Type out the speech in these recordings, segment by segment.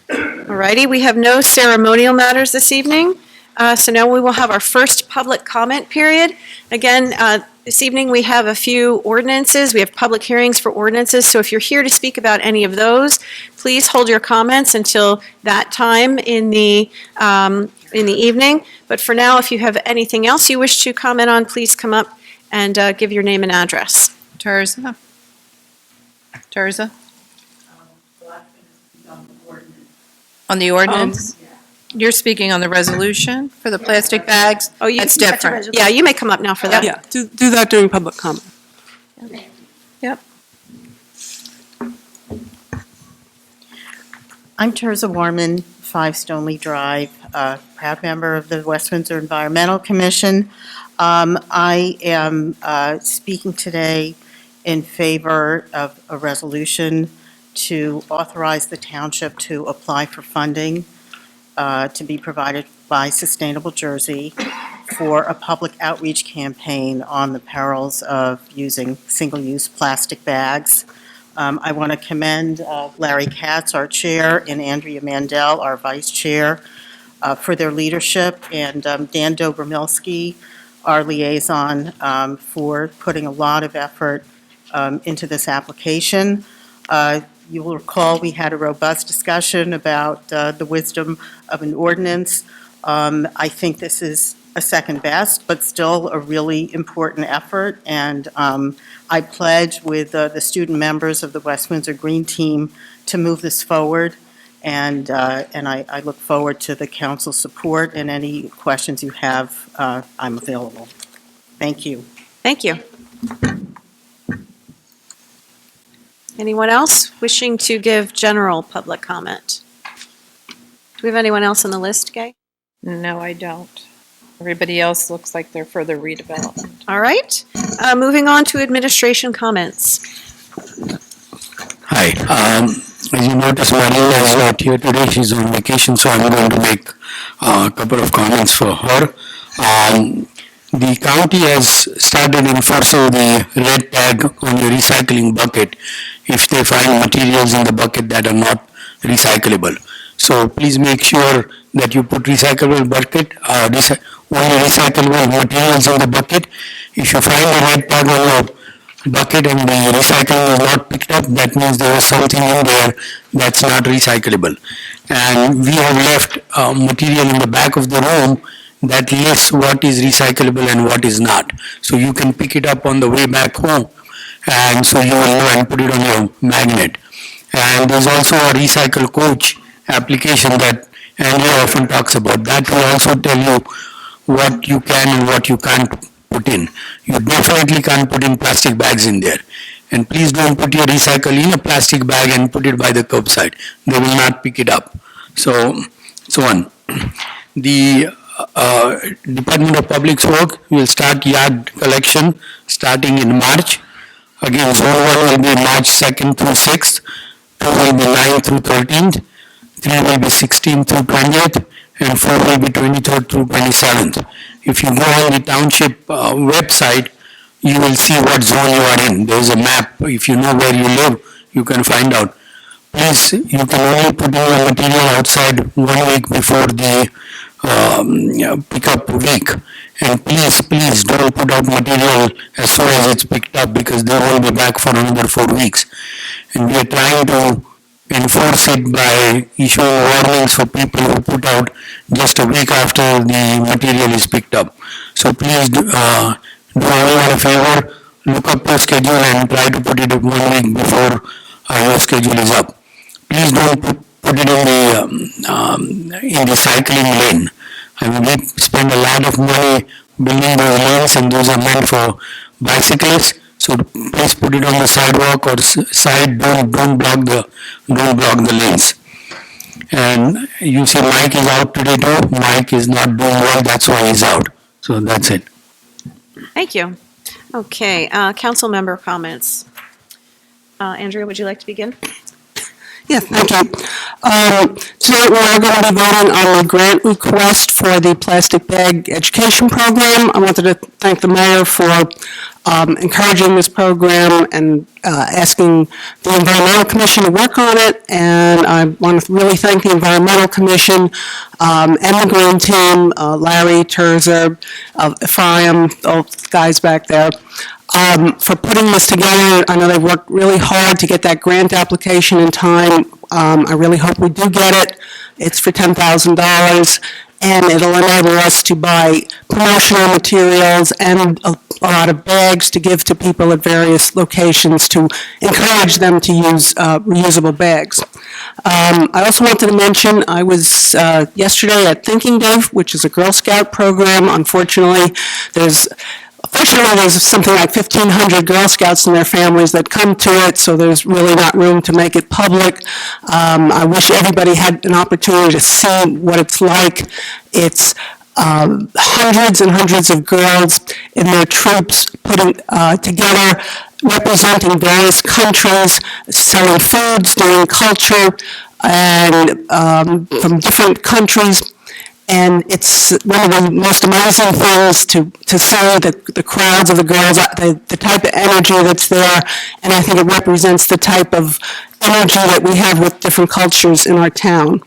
Alrighty, we have no ceremonial matters this evening. So now we will have our first public comment period. Again, this evening we have a few ordinances. We have public hearings for ordinances. So if you're here to speak about any of those, please hold your comments until that time in the evening. But for now, if you have anything else you wish to comment on, please come up and give your name and address. Terza? On the ordinance? You're speaking on the resolution for the plastic bags? Oh, you. That's different. Yeah, you may come up now for that. Yeah, do that during public comment. Yep. I'm Terza Warman, 5 Stoneleigh Drive, proud member of the West Windsor Environmental Commission. I am speaking today in favor of a resolution to authorize the township to apply for funding to be provided by Sustainable Jersey for a public outreach campaign on the perils of using single-use plastic bags. I want to commend Larry Katz, our chair, and Andrea Mandel, our vice chair, for their leadership, and Dan Dobromilski, our liaison, for putting a lot of effort into this application. You will recall we had a robust discussion about the wisdom of an ordinance. I think this is a second best, but still a really important effort, and I pledge with the student members of the West Windsor Green Team to move this forward, and I look forward to the council's support, and any questions you have, I'm available. Thank you. Thank you. Anyone else wishing to give general public comment? Do we have anyone else on the list, Gay? No, I don't. Everybody else looks like they're further redevelopment. All right. Moving on to administration comments. Hi. As you notice, Marina is not here today. She's on vacation, so I'm going to make a couple of comments for her. The county has started enforcing the red tag on the recycling bucket if they find materials in the bucket that are not recyclable. So please make sure that you put recyclable bucket, only recyclable materials in the bucket. If you find a red tag on your bucket and the recycling is not picked up, that means there is something in there that's not recyclable. And we have left material in the back of the room that lists what is recyclable and what is not. So you can pick it up on the way back home, and so you will know and put it on your magnet. And there's also a Recycle Coach application that Andrea often talks about. That will also tell you what you can and what you can't put in. You definitely can't put in plastic bags in there. And please don't put your recycle in a plastic bag and put it by the curbside. They will not pick it up. So on. The Department of Public Works will start yard collection starting in March. Again, zone 1 will be March 2nd through 6th, 2 will be 9th through 13th, 3 will be 16th through 20th, and 4 will be 23rd through 27th. If you go on the Township website, you will see what zone you are in. There is a map. If you know where you live, you can find out. Please, you can only put in your material outside 1 week before the pickup week. And please don't put out material as soon as it's picked up, because they won't be back for another 4 weeks. And we are trying to enforce it by issuing warnings for people who put out just a week after the material is picked up. So please do everyone a favor, look up your schedule and try to put it 1 week before your schedule is up. Please don't put it in the cycling lane. I mean, we spend a lot of money building those lanes, and those are meant for bicyclists. So please put it on the sidewalk or side. Don't block the lanes. And you see, Mike is out today too. Mike is not doing well. That's why he's out. So that's it. Thank you. Okay, council member comments. Andrea, would you like to begin? Yeah, thank you. Tonight we are going to be voting on the grant request for for the plastic bag education program. I wanted to thank the mayor for encouraging this program and asking the Environmental Commission to work on it. And I want to really thank the Environmental Commission and the Green Team, Larry, Terza, Ephraim, all the guys back there, for putting this together. I know they've worked really hard to get that grant application in time. I really hope we do get it. It's for $10,000, and it'll enable us to buy promotional materials and a lot of bags to give to people at various locations to encourage them to use reusable bags. I also wanted to mention, I was yesterday at Thinking Day, which is a Girl Scout program. Unfortunately, there's something like 1,500 Girl Scouts and their families that come to it, so there's really not room to make it public. I wish everybody had an opportunity to see what it's like. It's hundreds and hundreds of girls in their troops putting together, representing various countries, selling foods, doing culture, and from different countries. And it's one of the most amazing things to see the crowds of the girls, the type of energy that's there, and I think it represents the type of energy that we have with different cultures in our town.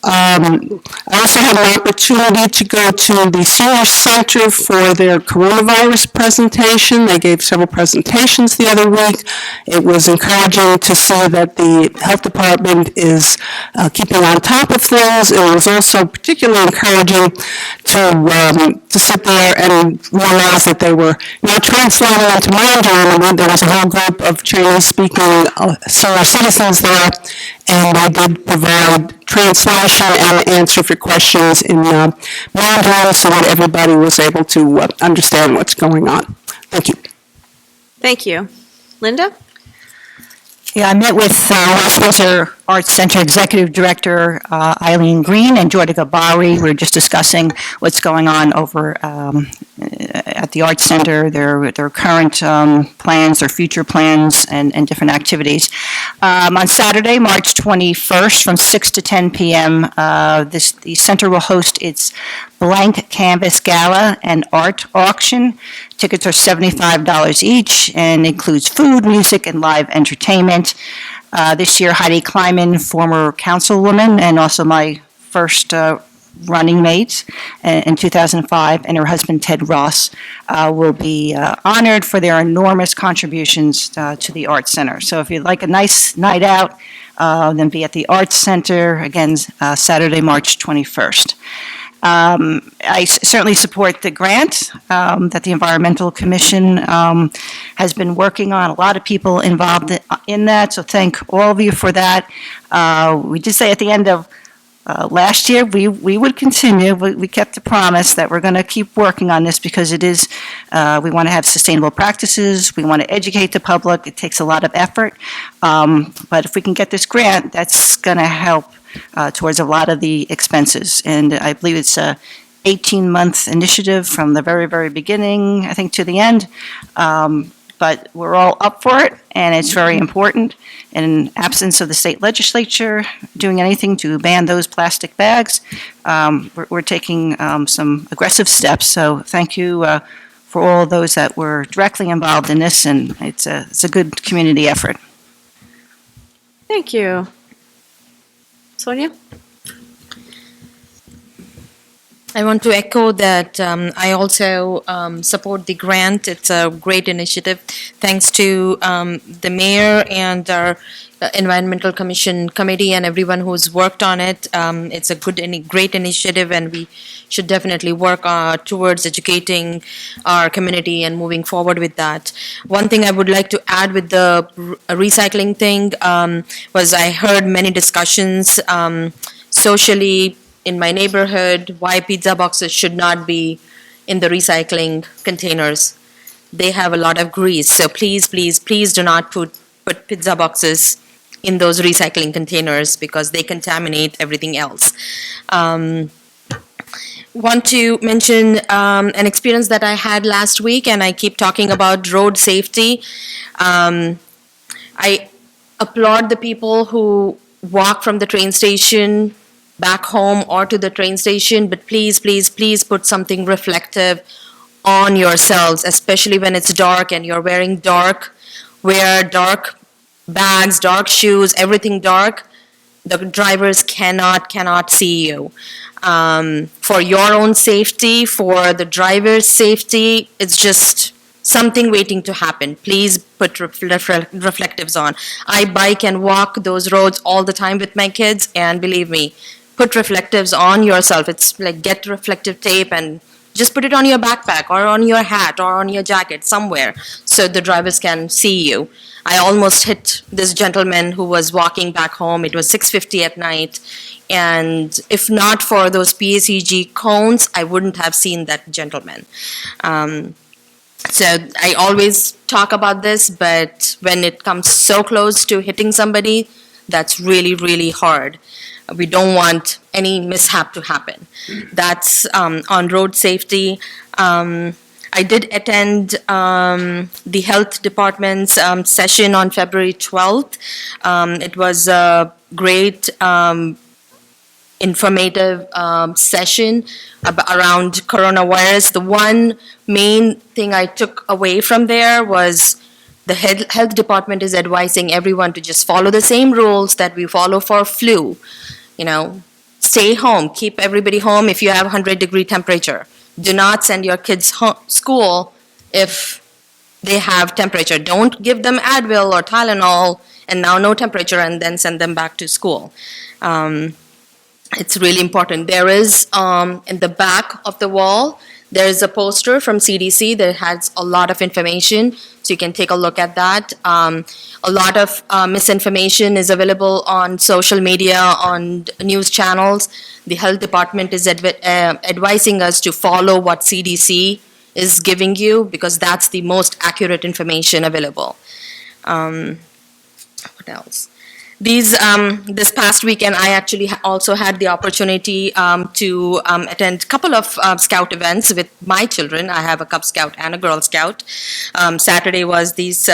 I also had an opportunity to go to the Senior Center for their coronavirus presentation. They gave several presentations the other week. It was encouraging to see that the health department is keeping on top of things. It was also particularly encouraging to sit there and realize that they were not translating into Mandarin. There was a whole group of Chinese-speaking senior citizens there, and they did provide translation and answer for questions in Mandarin so that everybody was able to understand what's going on. Thank you. Thank you. Linda? Yeah, I met with West Windsor Arts Center Executive Director Eileen Green and Jordan Gabari. We were just discussing what's going on over at the Arts Center, their current plans, their future plans, and different activities. On Saturday, March 21st, from 6 to 10 p.m., the center will host its Blank Canvas Gala and Art Auction. Tickets are $75 each and includes food, music, and live entertainment. This year, Heidi Kleiman, former councilwoman and also my first running mate in 2005, and her husband Ted Ross will be honored for their enormous contributions to the Arts Center. So if you'd like a nice night out, then be at the Arts Center, again, Saturday, March 21st. I certainly support the grant that the Environmental Commission has been working on. A lot of people involved in that, so thank all of you for that. We did say at the end of last year we would continue. We kept the promise that we're going to keep working on this because it is, we want to have sustainable practices. We want to educate the public. It takes a lot of effort. But if we can get this grant, that's going to help towards a lot of the expenses. And I believe it's a 18-month initiative from the very, very beginning, I think, to the end. But we're all up for it, and it's very important. In absence of the state legislature doing anything to ban those plastic bags, we're taking some aggressive steps. So thank you for all those that were directly involved in this, and it's a good community effort. Thank you. Sonia? I want to echo that I also support the grant. It's a great initiative. Thanks to the mayor and our Environmental Commission committee and everyone who's worked on it. It's a great initiative, and we should definitely work towards educating our community and moving forward with that. One thing I would like to add with the recycling thing was I heard many discussions socially in my neighborhood why pizza boxes should not be in the recycling containers. They have a lot of grease, so please, please, please do not put pizza boxes in those recycling containers because they contaminate everything else. Want to mention an experience that I had last week, and I keep talking about road safety. I applaud the people who walk from the train station back home or to the train station, but please, please, please put something reflective on yourselves, especially when it's dark and you're wearing dark. Wear dark bags, dark shoes, everything dark. The drivers cannot see you. For your own safety, for the driver's safety, it's just something waiting to happen. Please put reflectives on. I bike and walk those roads all the time with my kids, and believe me, put reflectives on yourself. It's like get reflective tape and just put it on your backpack or on your hat or on your jacket somewhere so the drivers can see you. I almost hit this gentleman who was walking back home. It was 6:50 at night. And if not for those PACG cones, I wouldn't have seen that gentleman. So I always talk about this, but when it comes so close to hitting somebody, that's really, really hard. We don't want any mishap to happen. That's on road safety. I did attend the health department's session on February 12th. It was a great informative session around coronavirus. The one main thing I took away from there was the health department is advising everyone to just follow the same rules that we follow for flu. You know, stay home, keep everybody home if you have 100-degree temperature. Do not send your kids school if they have temperature. Don't give them Advil or Tylenol and now no temperature and then send them back to school. It's really important. There is, in the back of the wall, there is a poster from CDC that has a lot of information, so you can take a look at that. A lot of misinformation is available on social media, on news channels. The health department is advising us to follow what CDC is giving you because that's the most accurate information available. What else? This past weekend, I actually also had the opportunity to attend a couple of Scout events with my children. I have a Cub Scout and a Girl Scout. Saturday was these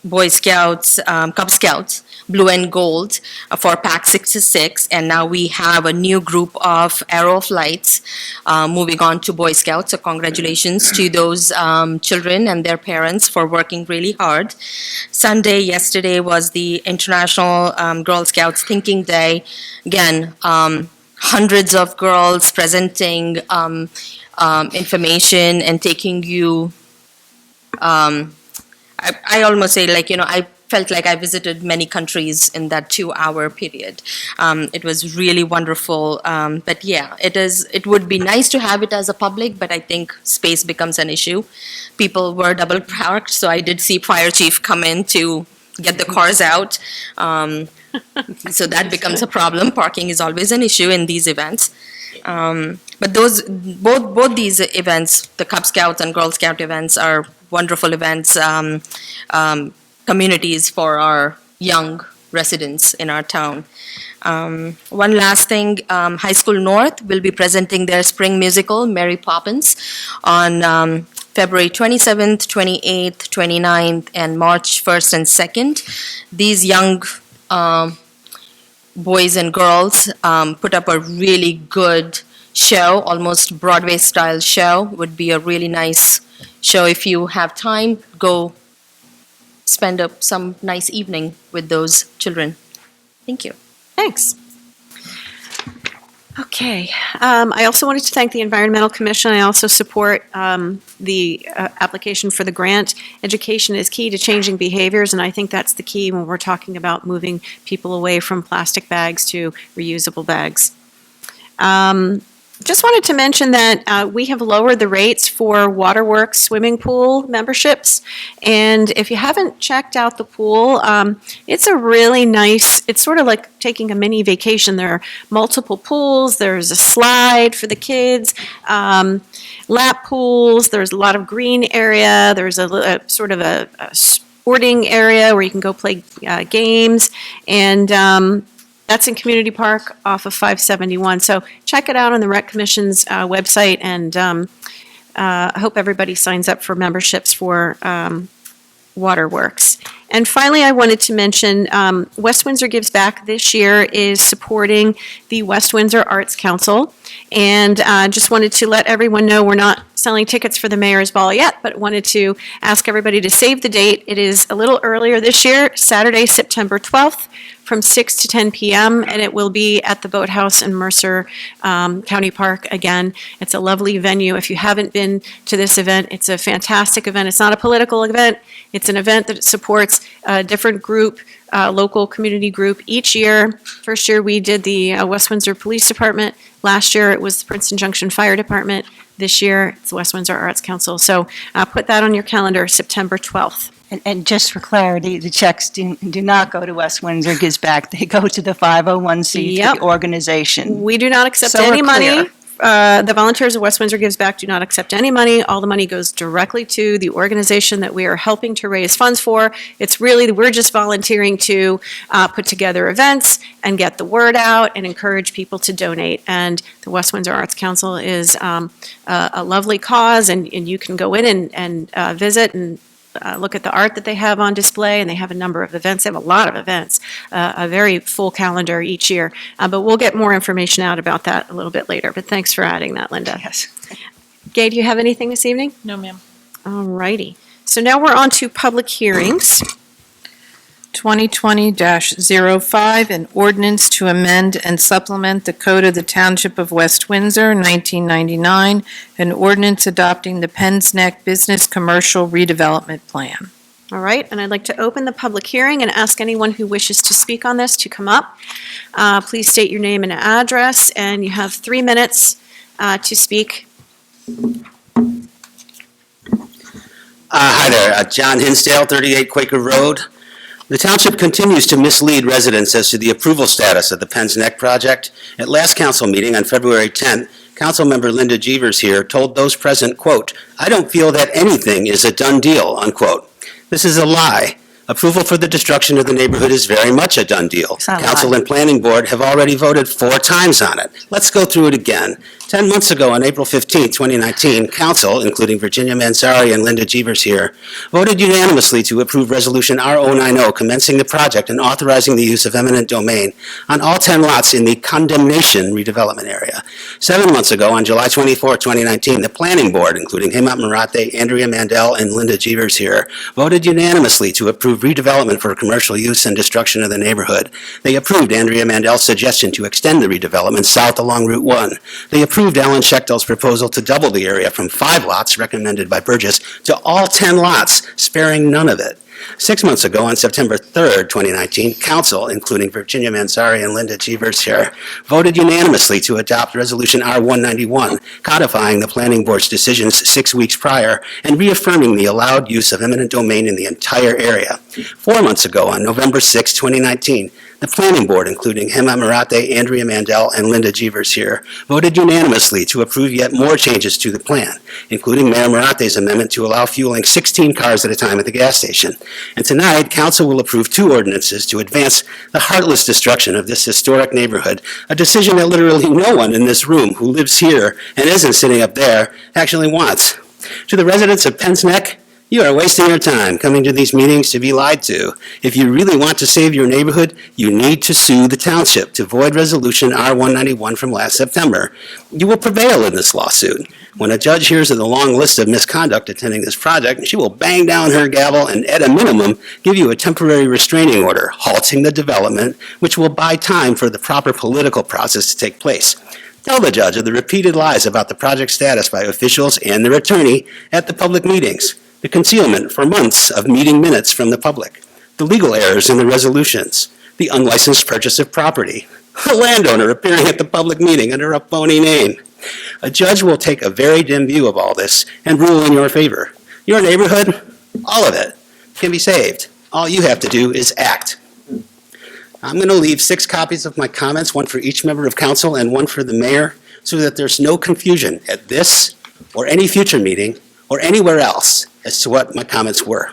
Boy Scouts, Cub Scouts, Blue and Gold for Pack 66, and now we have a new group of Arrow of Lights moving on to Boy Scouts. So congratulations to those children and their parents for working really hard. Yesterday was the International Girl Scouts Thinking Day. Again, hundreds of girls presenting information and taking you I almost say I felt like I visited many countries in that 2-hour period. It was really wonderful. But yeah, it would be nice to have it as a public, but I think space becomes an issue. People were double parked, so I did see fire chief come in to get the cars out. So that becomes a problem. Parking is always an issue in these events. But both these events, the Cub Scouts and Girl Scout events, are wonderful events, communities for our young residents in our town. One last thing, High School North will be presenting their spring musical, Mary Poppins, on February 27th, 28th, 29th, and March 1st and 2nd. These young boys and girls put up a really good show, almost Broadway-style show. Would be a really nice show. If you have time, go spend some nice evening with those children. Thank you. Thanks. Okay. I also wanted to thank the Environmental Commission. I also support the application for the grant. Education is key to changing behaviors, and I think that's the key when we're talking about moving people away from plastic bags to reusable bags. Just wanted to mention that we have lowered the rates for Waterworks swimming pool memberships. And if you haven't checked out the pool, it's a really nice, it's sort of like taking a mini vacation. There are multiple pools, there's a slide for the kids, lap pools, there's a lot of green area, there's a sort of a sporting area where you can go play games. And that's in Community Park off of 571. So check it out on the Rec Commission's website, and I hope everybody signs up for memberships for Waterworks. And finally, I wanted to mention, West Windsor Gives Back this year is supporting the West Windsor Arts Council. And just wanted to let everyone know we're not selling tickets for the Mayor's Ball yet, but wanted to ask everybody to save the date. It is a little earlier this year, Saturday, September 12th, from 6 to 10 p.m., and it will be at the Boathouse in Mercer County Park again. It's a lovely venue. If you haven't been to this event, it's a fantastic event. It's not a political event. It's an event that supports a different group, local community group each year. First year, we did the West Windsor Police Department. Last year, it was the Princeton Junction Fire Department. This year, it's the West Windsor Arts Council. So put that on your calendar, September 12th. And just for clarity, the checks do not go to West Windsor Gives Back. They go to the 501c3 Yep. organization. We do not accept So we're any money. clear. The volunteers of West Windsor Gives Back do not accept any money. All the money goes directly to the organization that we are helping to raise funds for. It's really, we're just volunteering to put together events and get the word out and encourage people to donate. And the West Windsor Arts Council is a lovely cause, and you can go in and visit and look at the art that they have on display, and they have a number of events. They have a lot of events, a very full calendar each year. But we'll get more information out about that a little bit later. But thanks for adding that, Linda. Yes. Gay, do you have anything this evening? No, ma'am. All righty. So now we're on to public hearings. 2020-05, an ordinance to amend and supplement the Code of the Township of West Windsor, 1999, an ordinance adopting the Penn's Neck Business Commercial Redevelopment Plan. All right, and I'd like to open the public hearing and ask anyone who wishes to speak on this to come up. Please state your name and address, and you have 3 minutes to speak. Hi there, John Hinsdale, 38 Quaker Road. The township continues to mislead residents as to the approval status of the Penn's Neck project. At last council meeting on February 10th, Councilmember Linda Jeevers here told those present, quote, "I don't feel that anything is a done deal," unquote. This is a lie. Approval for the destruction of the neighborhood is very much a done deal. It's not a Council lie. and Planning Board have already voted 4 times on it. Let's go through it again. 10 months ago, on April 15, 2019, Council, including Virginia Mansari and Linda Jeevers here, voted unanimously to approve Resolution R090 commencing the project and authorizing the use of eminent domain on all 10 lots in the condemnation redevelopment area. 7 months ago, on July 24, 2019, the Planning Board, including Hemant Marate, Andrea Mandel, and Linda Jeevers here, voted unanimously to approve redevelopment for commercial use and destruction of the neighborhood. They approved Andrea Mandel's suggestion to extend the redevelopment south along Route 1. They approved Alan Schechtel's proposal to double the area from 5 lots recommended by Burgess to all 10 lots, sparing none of it. 6 months ago, on September 3rd, 2019, Council, including Virginia Mansari and Linda Jeevers here, voted unanimously to adopt Resolution R191, codifying the Planning Board's decisions 6 weeks prior and reaffirming the allowed use of eminent domain in the entire area. 4 months ago, on November 6, 2019, the Planning Board, including Hemant Marate, Andrea Mandel, and Linda Jeevers here, voted unanimously to approve yet more changes to the plan, including Mayor Marate's amendment to allow fueling 16 cars at a time at the gas station. And tonight, Council will approve 2 ordinances to advance the heartless destruction of this historic neighborhood, a decision that literally no one in this room who lives here and isn't sitting up there actually wants. To the residents of Penn's Neck, you are wasting your time coming to these meetings to be lied to. If you really want to save your neighborhood, you need to sue the township to void Resolution R191 from last September. You will prevail in this lawsuit. When a judge hears of the long list of misconduct attending this project, she will bang down her gavel and, at a minimum, give you a temporary restraining order, halting the development, which will buy time for the proper political process to take place. Tell the judge of the repeated lies about the project status by officials and their attorney at the public meetings, the concealment for months of meeting minutes from the public, the legal errors in the resolutions, the unlicensed purchase of property, a landowner appearing at the public meeting under a phony name. A judge will take a very dim view of all this and rule in your favor. Your neighborhood, all of it, can be saved. All you have to do is act. I'm going to leave 6 copies of my comments, 1 for each member of council and 1 for the mayor, so that there's no confusion at this or any future meeting or anywhere else as to what my comments were.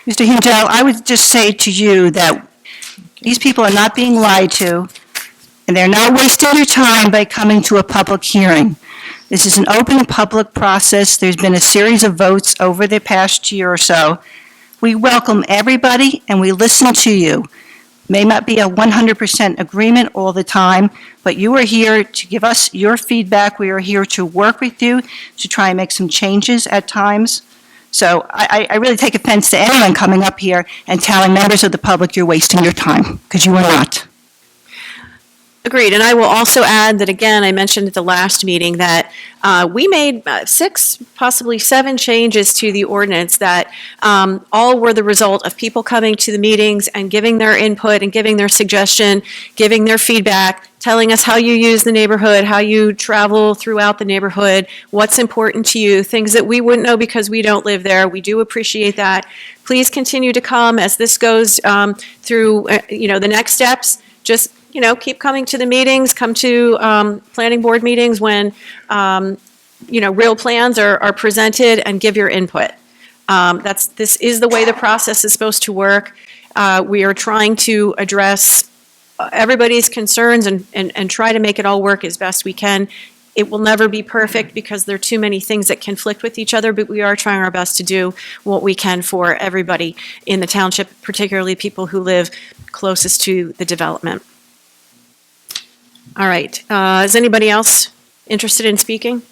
Mr. Hindell, I would just say to you that these people are not being lied to, and they're not wasting your time by coming to a public hearing. This is an open public process. There's been a series of votes over the past year or so. We welcome everybody and we listen to you. May not be a 100% agreement all the time, but you are here to give us your feedback. We are here to work with you to try and make some changes at times. So I really take offense to anyone coming up here and telling members of the public you're wasting your time, because you are not. Agreed, and I will also add that, again, I mentioned at the last meeting that we made 6, possibly 7 changes to the ordinance that all were the result of people coming to the meetings and giving their input and giving their suggestion, giving their feedback, telling us how you use the neighborhood, how you travel throughout the neighborhood, what's important to you, things that we wouldn't know because we don't live there. We do appreciate that. Please continue to come as this goes through, the next steps. Just keep coming to the meetings, come to planning board meetings when, real plans are presented, and give your input. This is the way the process is supposed to work. We are trying to address everybody's concerns and try to make it all work as best we can. It will never be perfect because there are too many things that conflict with each other, but we are trying our best to do what we can for everybody in the township, particularly people who live closest to the development. All right. Is anybody else interested in speaking?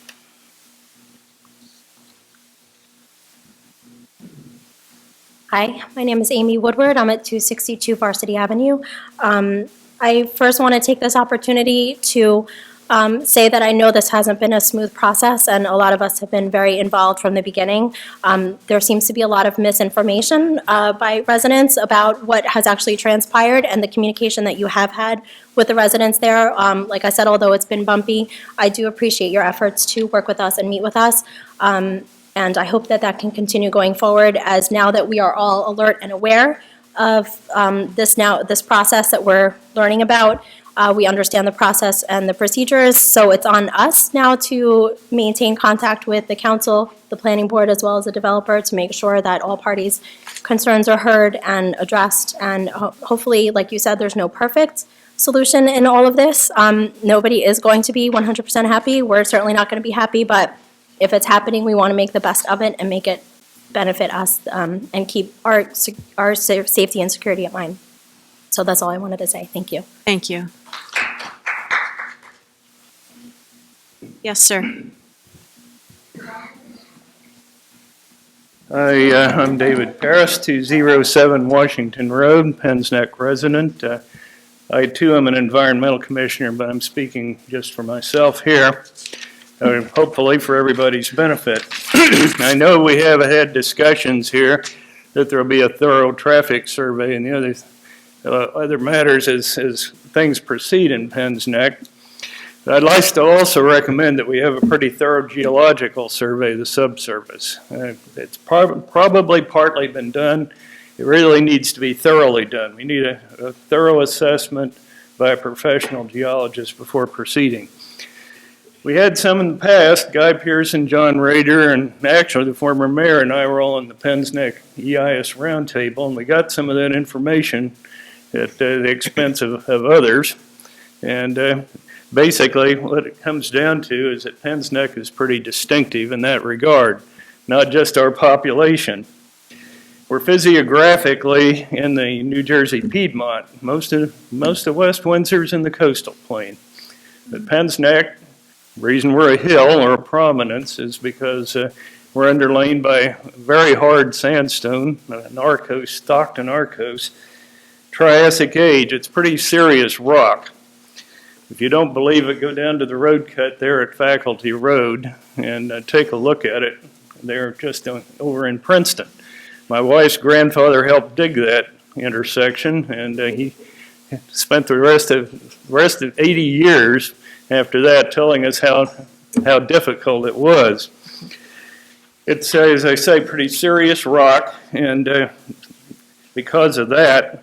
Hi, my name is Amy Woodward. I'm at 262 Varsity Avenue. I first want to take this opportunity to say that I know this hasn't been a smooth process, and a lot of us have been very involved from the beginning. There seems to be a lot of misinformation by residents about what has actually transpired, and the communication that you have had with the residents there. Like I said, although it's been bumpy, I do appreciate your efforts to work with us and meet with us. And I hope that that can continue going forward, as now that we are all alert and aware of this process that we're learning about. We understand the process and the procedures, so it's on us now to maintain contact with the council, the planning board, as well as the developer, to make sure that all parties' concerns are heard and addressed. And hopefully, like you said, there's no perfect solution in all of this. Nobody is going to be 100% happy. We're certainly not going to be happy, but if it's happening, we want to make the best of it and make it benefit us and keep our safety and security at mind. So that's all I wanted to say. Thank you. Thank you. Yes, sir. I'm David Paris, 207 Washington Road, Penns Neck resident. I too am an environmental commissioner, but I'm speaking just for myself here, hopefully for everybody's benefit. I know we have had discussions here that there will be a thorough traffic survey and the other matters as things proceed in Penns Neck. But I'd like to also recommend that we have a pretty thorough geological survey of the subsurface. It's probably partly been done. It really needs to be thoroughly done. We need a thorough assessment by a professional geologist before proceeding. We had some in the past. Guy Pearson, John Rader, and actually the former mayor and I were all on the Penns Neck EIS roundtable, and we got some of that information at the expense of others. And basically, what it comes down to is that Penns Neck is pretty distinctive in that regard, not just our population. We're physiographically in the New Jersey Piedmont. Most of West Windsor's in the coastal plain. But Penns Neck, the reason we're a hill or a prominence is because we're underlain by very hard sandstone, Stockton Arcos, Triassic age. It's pretty serious rock. If you don't believe it, go down to the road cut there at Faculty Road and take a look at it. They're just over in Princeton. My wife's grandfather helped dig that intersection, and he spent the rest of 80 years after that telling us how difficult it was. It's, as I say, pretty serious rock, and because of that,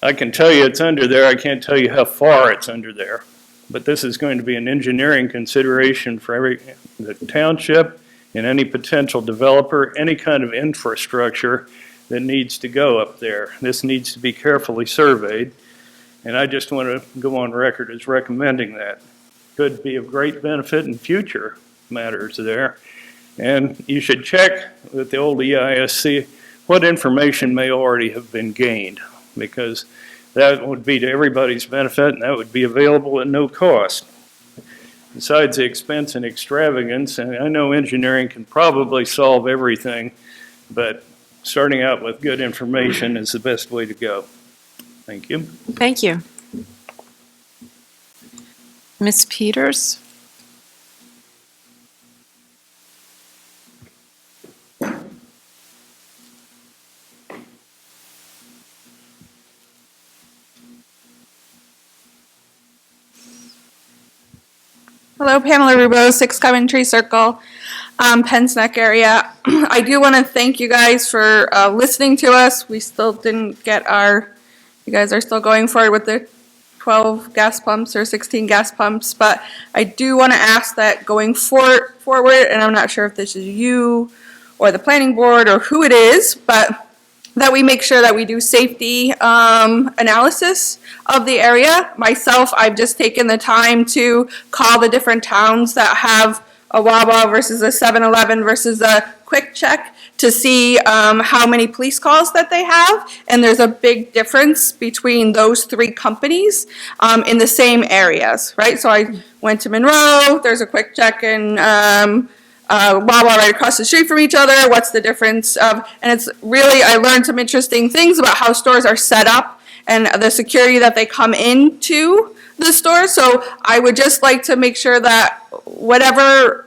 I can tell you it's under there. I can't tell you how far it's under there. But this is going to be an engineering consideration for the township and any potential developer, any kind of infrastructure that needs to go up there. This needs to be carefully surveyed, and I just want to go on record as recommending that. Could be of great benefit in future matters there. And you should check with the old EIS, see what information may already have been gained, because that would be to everybody's benefit, and that would be available at no cost. Besides the expense and extravagance, and I know engineering can probably solve everything, but starting out with good information is the best way to go. Thank you. Thank you. Ms. Peters? Hello, Pamela Rubo, 6 Coventry Circle, Penn's Neck area. I do want to thank you guys for listening to us. We still didn't get you guys are still going forward with the 12 gas pumps or 16 gas pumps, but I do want to ask that going forward, and I'm not sure if this is you or the planning board or who it is, but that we make sure that we do safety analysis of the area. Myself, I've just taken the time to call the different towns that have a Wawa versus a 7-Eleven versus a Quick Check to see how many police calls that they have. And there's a big difference between those 3 companies in the same areas, right? So I went to Monroe, there's a Quick Check in Wawa right across the street from each other. What's the difference of, and it's really, I learned some interesting things about how stores are set up and the security that they come into the store. So I would just like to make sure that whatever,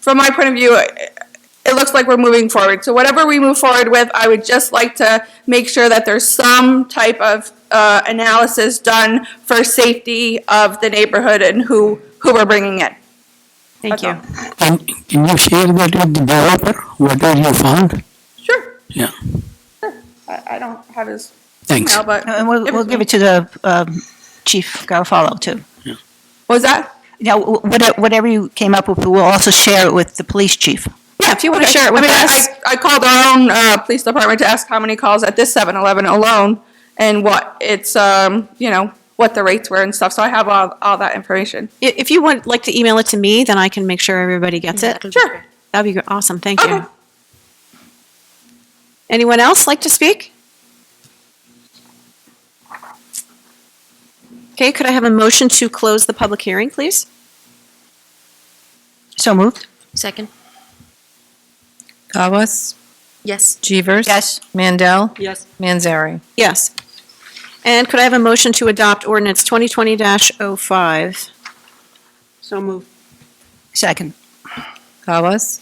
from my point of view, it looks like we're moving forward. So whatever we move forward with, I would just like to make sure that there's some type of analysis done for safety of the neighborhood and who we're bringing in. Thank you. Can you share that with the developer, whatever you found? Sure. Yeah, I don't have his thanks. email, but. And we'll give it to the Chief Garofalo, too. What was that? Now, whatever you came up with, we'll also share it with the police chief. Yeah, if you want to Okay. share it with I mean, us. I called our own police department to ask how many calls at this 7-Eleven alone and what it's, what the rates were and stuff. So I have all that information. If you would like to email it to me, then I can make sure everybody gets it. Sure. That'd be awesome. Thank you. Okay. Anyone else like to speak? Okay, could I have a motion to close the public hearing, please? So moved? Second? Gawas? Yes. Jeevers? Yes. Mandel? Yes. Manzari? Yes. And could I have a motion to adopt ordinance 2020-05? So moved. Second? Gawas?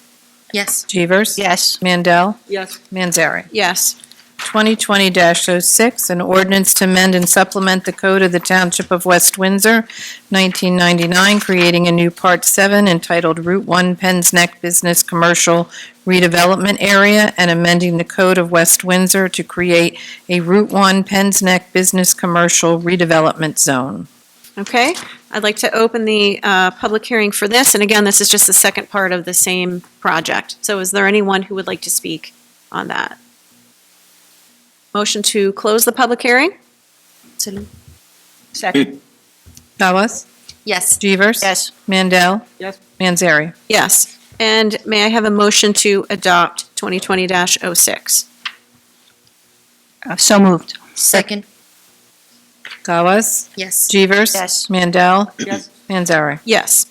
Yes. Jeevers? Yes. Mandel? Yes. Manzari? Yes. 2020-06, an ordinance to amend and supplement the code of the Township of West Windsor, 1999, creating a new Part 7 entitled Route 1 Penn's Neck Business Commercial Redevelopment Area, and amending the code of West Windsor to create a Route 1 Penn's Neck Business Commercial Redevelopment Zone. Okay, I'd like to open the public hearing for this, and again, this is just the second part of the same project. So is there anyone who would like to speak on that? Motion to close the public hearing? Second? Gawas? Yes. Jeevers? Yes. Mandel? Yes. Manzari? Yes. And may I have a motion to adopt 2020-06? So moved? Second? Gawas? Yes. Jeevers? Yes. Mandel? Yes. Manzari? Yes.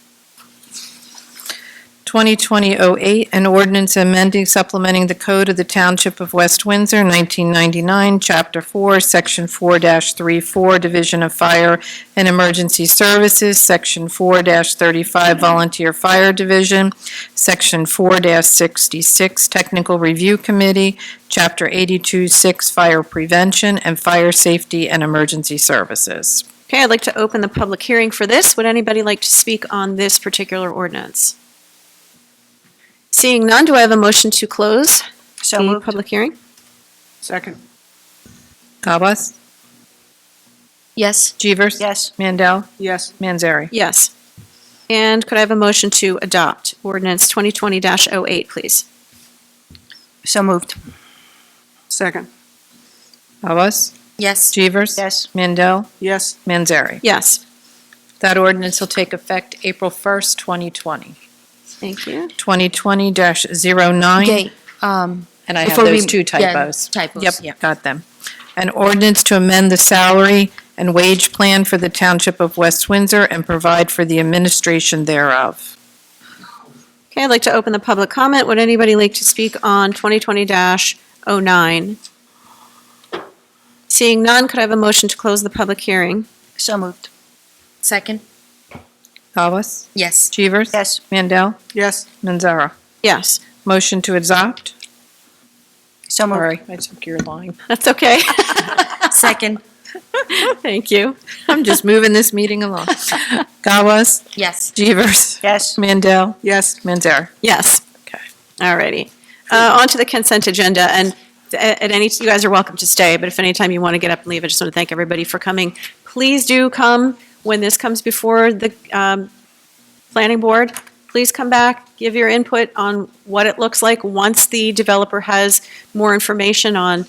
2020-08, an ordinance amending, supplementing the code of the Township of West Windsor, 1999, Chapter 4, Section 4-34, Division of Fire and Emergency Services, Section 4-35, Volunteer Fire Division, Section 4-66, Technical Review Committee, Chapter 82-6, Fire Prevention and Fire Safety and Emergency Services. Okay, I'd like to open the public hearing for this. Would anybody like to speak on this particular ordinance? Seeing none, do I have a motion to close So the moved? public hearing? Second. Gawas? Yes. Jeevers? Yes. Mandel? Yes. Manzari? Yes. And could I have a motion to adopt ordinance 2020-08, please? So moved? Second. Gawas? Yes. Jeevers? Yes. Mandel? Yes. Manzari? Yes. That ordinance will take effect April 1st, 2020. Thank you. 2020-09. Okay, And I have Before those we- two yeah, typos. typos, yeah. Yep, got them. An ordinance to amend the salary and wage plan for the Township of West Windsor and provide for the administration thereof. Okay, I'd like to open the public comment. Would anybody like to speak on 2020-09? Seeing none, could I have a motion to close the public hearing? So moved. Second? Gawes? Yes. Chevers? Yes. Mandel? Yes. Manzara? Yes, Motion to adopt? So moved. Sorry, I took your line. that's okay. Second? Thank you. I'm just moving this meeting along. Gawes? Yes. Chevers? Yes. Mandel? Yes. Manzara? Yes. Okay. All righty. On to the consent agenda, and at any, you guys are welcome to stay, but if anytime you want to get up and leave, I just want to thank everybody for coming. Please do come when this comes before the planning board. Please come back, give your input on what it looks like once the developer has more information on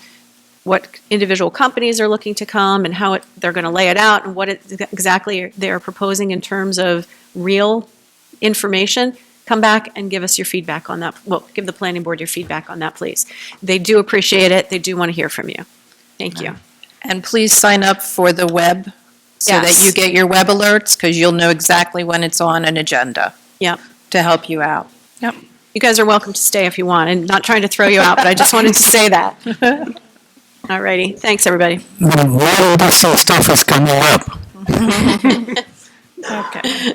what individual companies are looking to come and how they're going to lay it out and what exactly they're proposing in terms of real information. Come back and give us your feedback on that. Well, give the planning board your feedback on that, please. They do appreciate it. They do want to hear from you. Thank you. And please sign up for the web so that Yes. you get your web alerts, because you'll know exactly when it's on an agenda. Yep. To help you out. You guys are welcome to stay if you want, and not trying to throw you out, but I just wanted to say that. All righty. Thanks, everybody. More interesting stuff is coming up. Okay.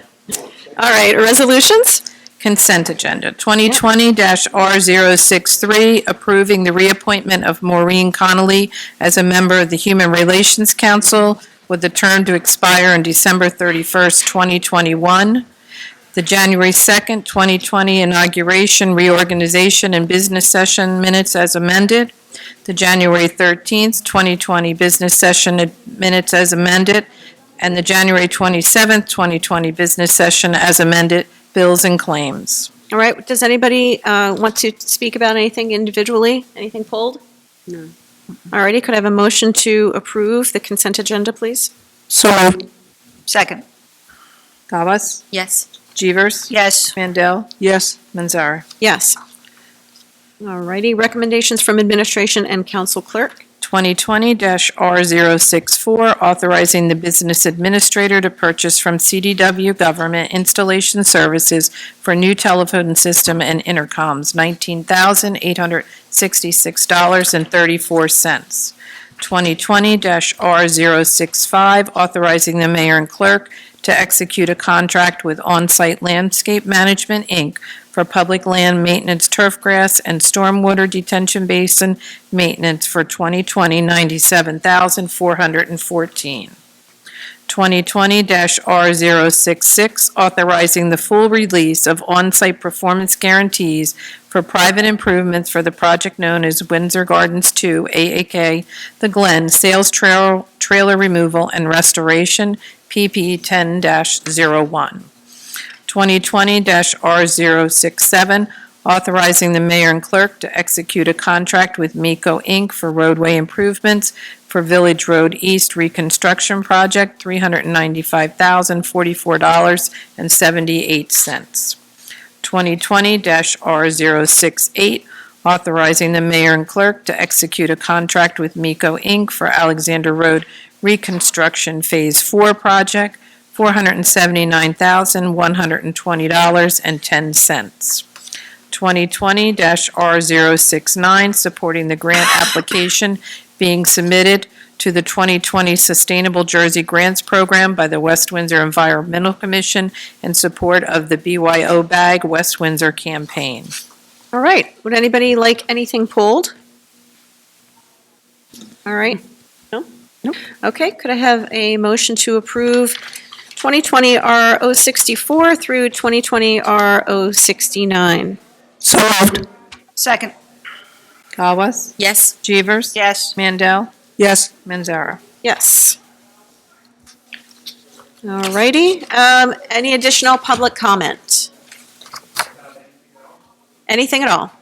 All right, resolutions? Consent agenda. 2020-R063, approving the reappointment of Maureen Connolly as a member of the Human Relations Council with the term to expire on December 31st, 2021. The January 2nd, 2020 inauguration, reorganization, and business session minutes as amended. The January 13th, 2020 business session minutes as amended. And the January 27th, 2020 business session as amended, bills and claims. All right, does anybody want to speak about anything individually? Anything pulled? No. All righty, could I have a motion to approve the consent agenda, please? So moved. Second. Gawes? Yes. Chevers? Yes. Mandel? Yes. Manzara? Yes. All righty, recommendations from administration and council clerk? 2020-R064, authorizing the business administrator to purchase from CDW Government Installation Services for new telephone system and intercoms, $19,866.34. 2020-R065, authorizing the mayor and clerk to execute a contract with On-Site Landscape Management, Inc. for public land maintenance, turf grass, and stormwater detention basin maintenance for 2020, $97,414. 2020-R066, authorizing the full release of on-site performance guarantees for private improvements for the project known as Windsor Gardens 2, AAK, The Glen, sales trailer removal and restoration, PP 10-01. 2020-R067, authorizing the mayor and clerk to execute a contract with MECO Inc. for roadway improvements for Village Road East Reconstruction Project, $395,044.78. 2020-R068, authorizing the mayor and clerk to execute a contract with MECO Inc. for Alexander Road Reconstruction Phase 4 Project, $479,120.10. 2020-R069, supporting the grant application being submitted to the 2020 Sustainable Jersey Grants Program by the West Windsor Environmental Commission in support of the BYO Bag West Windsor campaign. All right, would anybody like anything pulled? All right, no? No. Okay, could I have a motion to approve 2020-R064 through 2020-R069? So moved. Second. Gawes? Yes. Chevers? Yes. Mandel? Yes. Manzara? Yes. All righty, any additional public comment? Anything at all?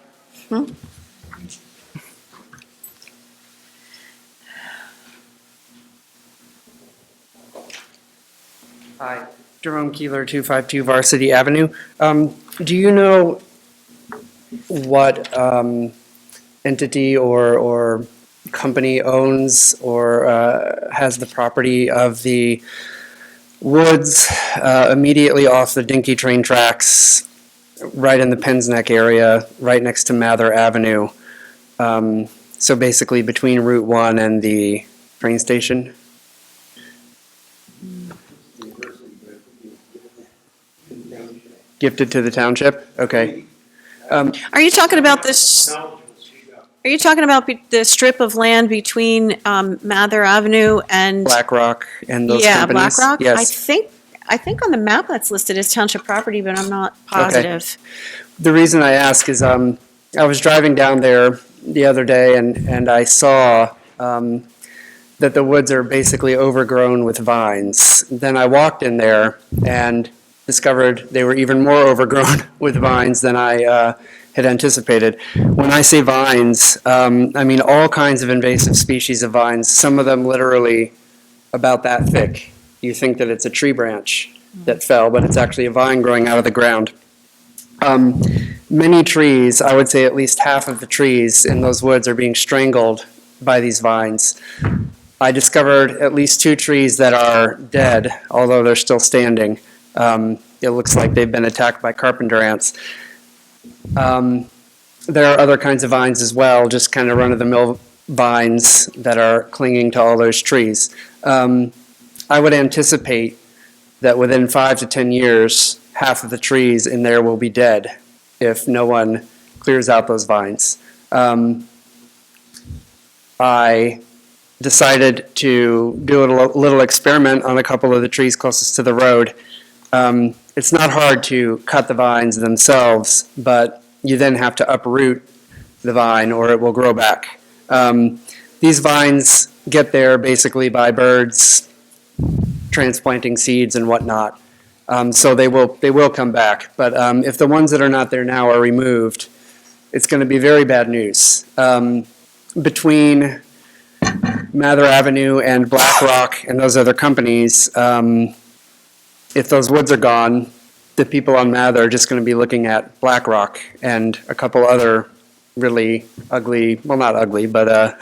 Hi, Jerome Keeler, 252 Varsity Avenue. Do you know what entity or company owns or has the property of the woods immediately off the Dinky train tracks, right in the Penns Neck area, right next to Mather Avenue. So basically between Route 1 and the train station. Gifted to the township? Okay. Are you talking about this? Are you talking about the strip of land between Mather Avenue and? Black Rock and those Yeah, companies? Black Rock? Yes. I think on the map that's listed as township property, but I'm not positive. The reason I ask is I was driving down there the other day and I saw that the woods are basically overgrown with vines. Then I walked in there and discovered they were even more overgrown with vines than I had anticipated. When I say vines, I mean all kinds of invasive species of vines, some of them literally about that thick. You think that it's a tree branch that fell, but it's actually a vine growing out of the ground. Many trees, I would say at least half of the trees in those woods are being strangled by these vines. I discovered at least 2 trees that are dead, although they're still standing. It looks like they've been attacked by carpenter ants. There are other kinds of vines as well, just kind of run-of-the-mill vines that are clinging to all those trees. I would anticipate that within 5 to 10 years, half of the trees in there will be dead if no one clears out those vines. I decided to do a little experiment on a couple of the trees closest to the road. It's not hard to cut the vines themselves, but you then have to uproot the vine or it will grow back. These vines get there basically by birds transplanting seeds and whatnot. So they will come back. But if the ones that are not there now are removed, it's going to be very bad news. Between Mather Avenue and Black Rock and those other companies, if those woods are gone, the people on Mather are just going to be looking at Black Rock and a couple other really ugly, well, not ugly, but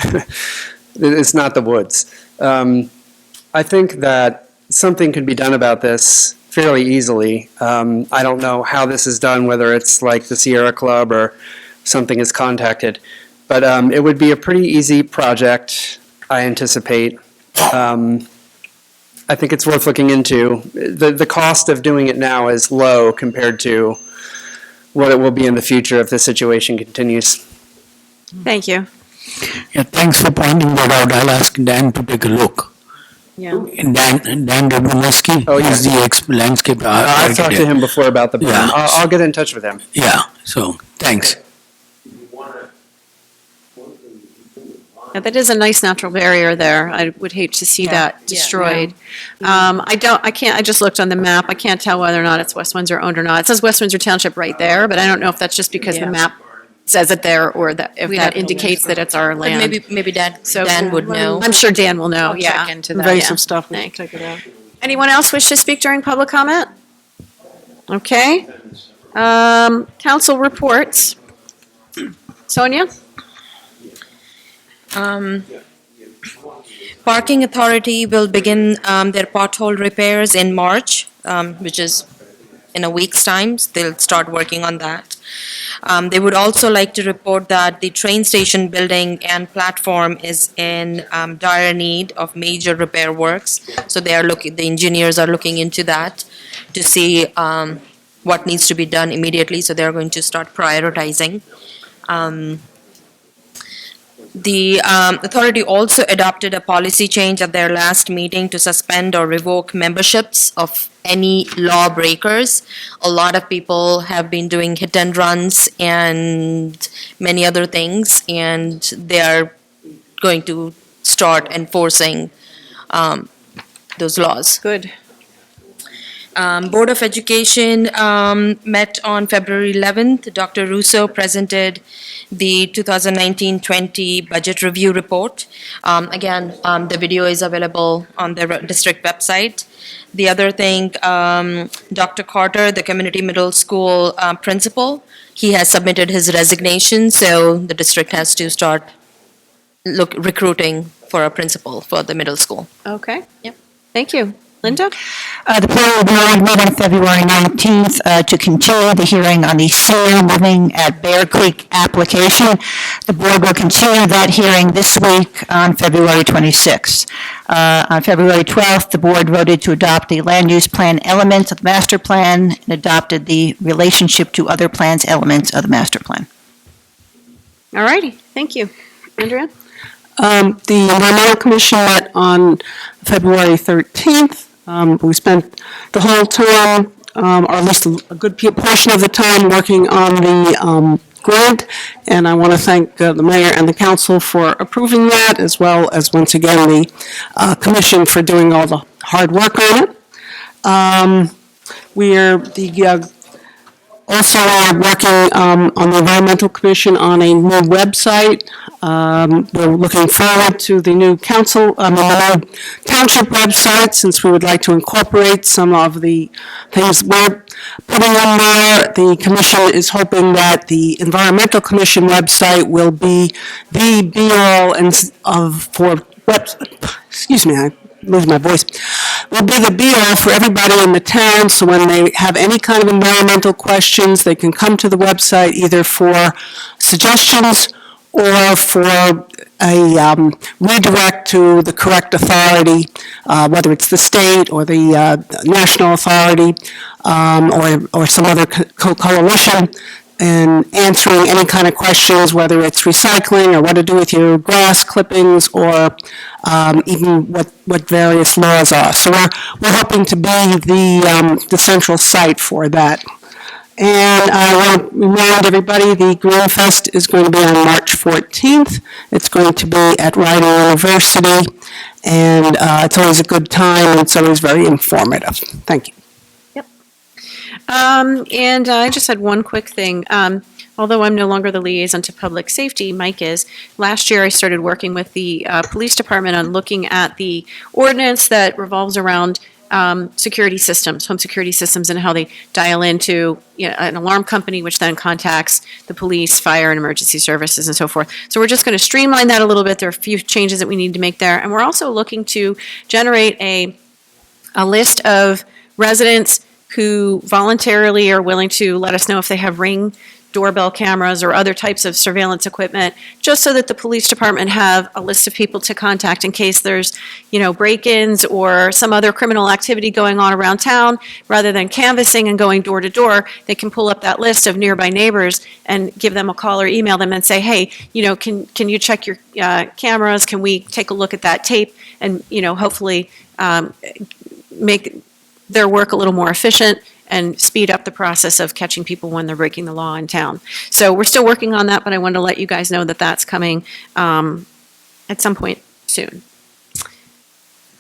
it's not the woods. I think that something could be done about this fairly easily. I don't know how this is done, whether it's like the Sierra Club or something is contacted, but it would be a pretty easy project, I anticipate. I think it's worth looking into. The cost of doing it now is low compared to what it will be in the future if this situation continues. Thank you. Yeah, thanks for pointing that out. I'll ask Dan to take a look. Yeah. Dan Dobroneski, Oh, he's the landscape I've talked to architect. him before about the plan. Yeah. I'll get in touch with him. Yeah, so, thanks. Yeah, that is a nice natural barrier there. I would hate to see that destroyed. I just looked on the map. I can't tell whether or not it's West Windsor owned or not. It says West Windsor Township right there, but I don't know if that's just because the map says it there or that if We'd that have to indicates that it's our But land. maybe Dan So- would know. I'm sure Dan will know, I'll yeah. check into that. Invasive stuff, we Thanks. can take it out. Anyone else wish to speak during public comment? Okay. Council reports. Sonia? Parking Authority will begin their pothole repairs in March, which is in a week's time. They'll start working on that. They would also like to report that the train station building and platform is in dire need of major repair works. So the engineers are looking into that to see what needs to be done immediately. So they're going to start prioritizing. The authority also adopted a policy change at their last meeting to suspend or revoke memberships of any lawbreakers. A lot of people have been doing hit and runs and many other things, and they are going to start enforcing those laws. Good. Board of Education met on February 11th. Dr. Russo presented the 2019-20 budget review report. Again, the video is available on the district website. The other thing, Dr. Carter, the community middle school principal, he has submitted his resignation, so the district has to start recruiting for a principal for the middle school. Okay. Yep. Thank you. Linda? The planning board met on February 19th to continue the hearing on the senior living at Bear Creek application. The board will continue that hearing this week on February 26th. On February 12th, the board voted to adopt the land use plan elements of the master plan and adopted the relationship to other plans elements of the master plan. All righty. Thank you. Andrea? The Environmental Commission met on February 13th. We spent the whole time, or at least a good portion of the time, working on the grant, and I want to thank the mayor and the council for approving that, as well as, once again, the commission for doing all the hard work on it. Also are working on the Environmental Commission on a new website. We're looking forward to the new the new township website, since we would like to incorporate some of the things we're putting in there. The commission is hoping that the Environmental Commission website will be the be-all I lose my voice, will be the be-all for everybody in the town, so when they have any kind of environmental questions, they can come to the website either for suggestions or for a redirect to the correct authority, whether it's the state or the national authority, or some other coalition, and answering any kind of questions, whether it's recycling or what to do with your grass clippings, or even what various laws are. So we're hoping to be the central site for that. And I want to remind everybody, the Green Fest is going to be on March 14th. It's going to be at Rider University, and it's always a good time, and it's always very informative. Thank you. And I just had one quick thing. Although I'm no longer the liaison to public safety, Mike is. Last year, I started working with the police department on looking at the ordinance that revolves around security systems, home security systems, and how they dial into an alarm company, which then contacts the police, fire, and emergency services, and so forth. So we're just going to streamline that a little bit. There are a few changes that we need to make there. And we're also looking to generate a list of residents who voluntarily are willing to let us know if they have Ring doorbell cameras or other types of surveillance equipment, just so that the police department have a list of people to contact in case there's, break-ins or some other criminal activity going on around town. Rather than canvassing and going door to door, they can pull up that list of nearby neighbors and give them a call or email them and say, hey, can you check your cameras? Can we take a look at that tape? And, hopefully make their work a little more efficient and speed up the process of catching people when they're breaking the law in town. So we're still working on that, but I wanted to let you guys know that that's coming at some point soon.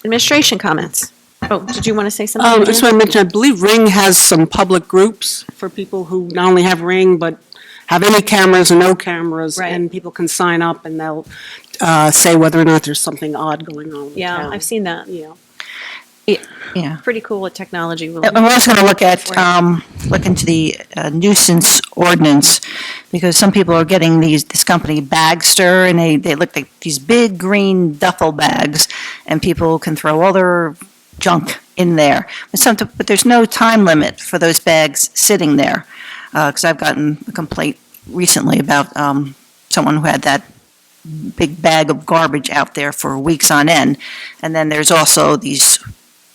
Administration comments. Oh, did you want to say something? I just want to mention, I believe Ring has some public groups for people who not only have Ring, but have any cameras or no cameras, Right. and people can sign up and they'll say whether or not there's something odd going on in Yeah, town. I've seen that. Yeah. Pretty cool what technology will. And we're also going to look into the nuisance ordinance, because some people are getting this company Bagster, and they look like these big green duffel bags, and people can throw all their junk in there. But there's no time limit for those bags sitting there, because I've gotten a complaint recently about someone who had that big bag of garbage out there for weeks on end. And then there's also these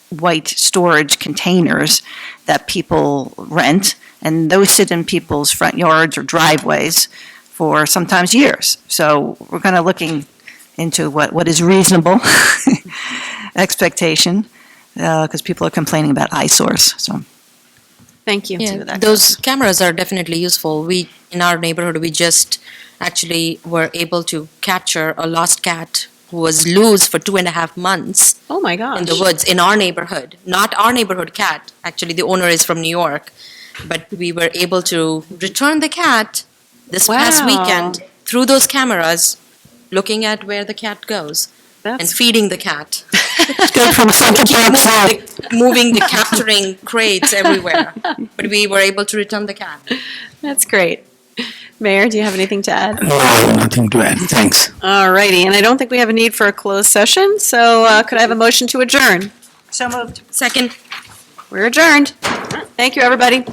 white storage containers that people rent, and those sit in people's front yards or driveways for sometimes years. So we're kind of looking into what is reasonable expectation, because people are complaining about eyesores, so. Thank you. Yeah, those cameras are definitely useful. In our neighborhood, we just actually were able to capture a lost cat who was loose for 2.5 months Oh, my gosh. in the woods in our neighborhood. Not our neighborhood cat. Actually, the owner is from New York. But we were able to return the cat this past Wow. weekend through those cameras, looking at where the cat goes and That's, feeding the cat. Good from Central Park South. Moving the capturing crates everywhere. But we were able to return the cat. that's great. Mayor, do you have anything to add? No, I have nothing to add. Thanks. All righty, and I don't think we have a need for a closed session, so could I have a motion to adjourn? So moved. Second. We're adjourned. Thank you, everybody.